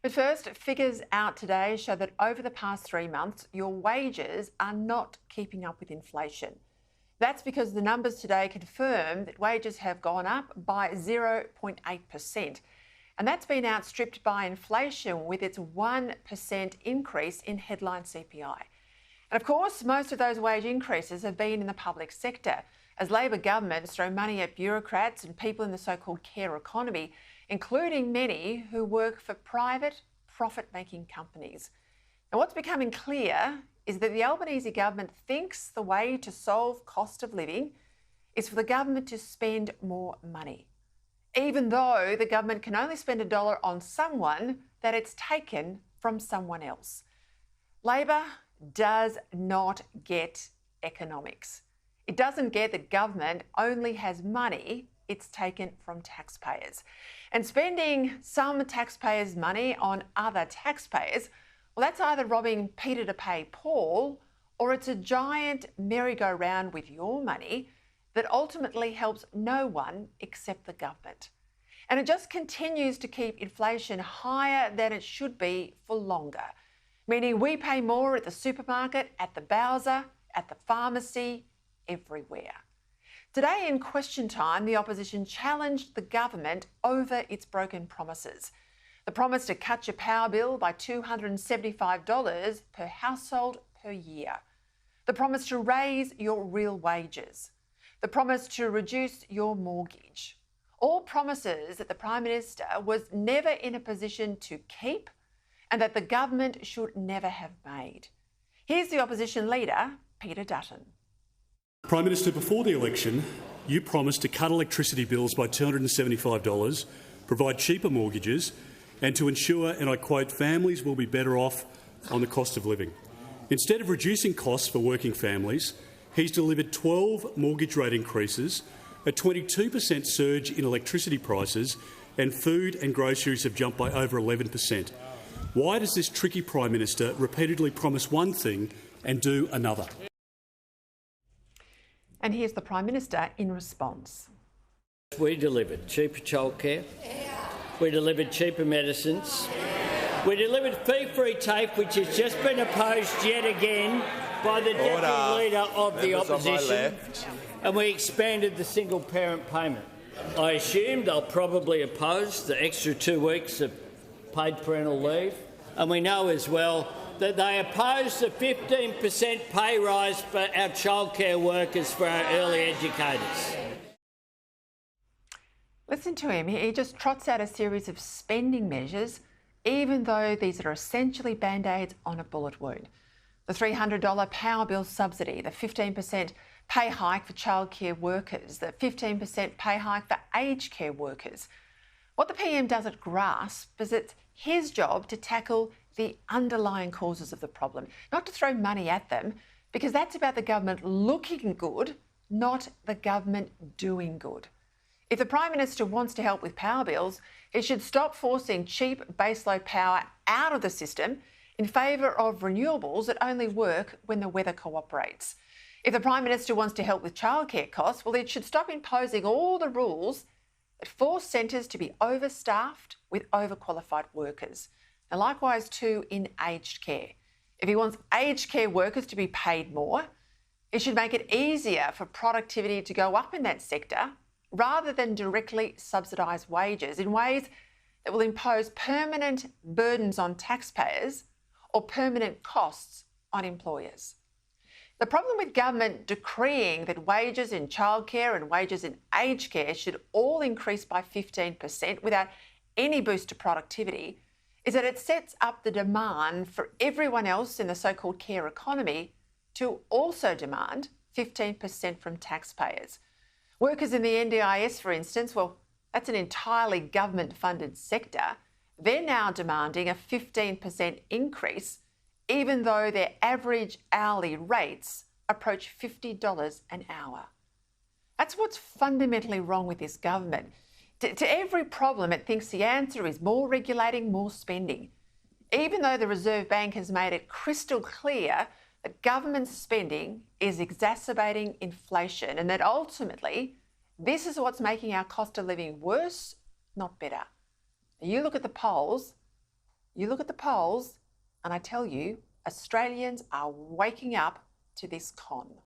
But first, figures out today show that over the past 3 months, your wages are not keeping up with inflation. That's because the numbers today confirm that wages have gone up by 0.8%. And that's been outstripped by inflation with its 1% increase in headline CPI. And of course, most of those wage increases have been in the public sector, as Labor governments throw money at bureaucrats and people in the so-called care economy, including many who work for private, profit-making companies. Now, what's becoming clear is that the Albanese government thinks the way to solve cost of living is for the government to spend more money, even though the government can only spend $1 on someone that it's taken from someone else. Labor does not get economics. It doesn't get that government only has money it's taken from taxpayers. And spending some taxpayers' money on other taxpayers, well, that's either robbing Peter to pay Paul, or it's a giant merry-go-round with your money that ultimately helps no one except the government. And it just continues to keep inflation higher than it should be for longer, meaning we pay more at the supermarket, at the Bowser, at the pharmacy, everywhere. Today in Question Time, the opposition challenged the government over its broken promises. The promise to cut your power bill by $275 per household per year. The promise to raise your real wages. The promise to reduce your mortgage. All promises that the Prime Minister was never in a position to keep and that the government should never have made. Here's the opposition leader, Peter Dutton. Prime Minister, before the election, you promised to cut electricity bills by $275, provide cheaper mortgages and to ensure, and I quote, families will be better off on the cost of living. Instead of reducing costs for working families, he's delivered 12 mortgage rate increases, a 22% surge in electricity prices, and food and groceries have jumped by over 11%. Why does this tricky Prime Minister repeatedly promise one thing and do another? And here's the Prime Minister in response. We delivered cheaper childcare. We delivered cheaper medicines. We delivered fee-free TAFE, which has just been opposed yet again by the Deputy Leader of the Opposition. And we expanded the single-parent payment. I assume they'll probably oppose the extra 2 weeks of paid parental leave. And we know as well that they oppose the 15% pay rise for our childcare workers, for our early educators. Listen to him. He just trots out a series of spending measures, even though these are essentially band-aids on a bullet wound. The $300 power bill subsidy, the 15% pay hike for childcare workers, the 15% pay hike for aged care workers. What the PM doesn't grasp is it's his job to tackle the underlying causes of the problem, not to throw money at them, because that's about the government looking good, not the government doing good. If the Prime Minister wants to help with power bills, he should stop forcing cheap baseload power out of the system in favour of renewables that only work when the weather cooperates. If the Prime Minister wants to help with childcare costs, well, it should stop imposing all the rules that force centres to be overstaffed with overqualified workers. And likewise too in aged care. If he wants aged care workers to be paid more, he should make it easier for productivity to go up in that sector rather than directly subsidise wages in ways that will impose permanent burdens on taxpayers or permanent costs on employers. The problem with government decreeing that wages in childcare and wages in aged care should all increase by 15% without any boost to productivity is that it sets up the demand for everyone else in the so-called care economy to also demand 15% from taxpayers. Workers in the NDIS, for instance, well, that's an entirely government-funded sector. They're now demanding a 15% increase, even though their average hourly rates approach $50 an hour. That's what's fundamentally wrong with this government. To every problem, it thinks the answer is more regulating, more spending, even though the Reserve Bank has made it crystal clear that government spending is exacerbating inflation and that ultimately this is what's making our cost of living worse, not better. You look at the polls, You look at the polls, and I tell you, Australians are waking up to this con.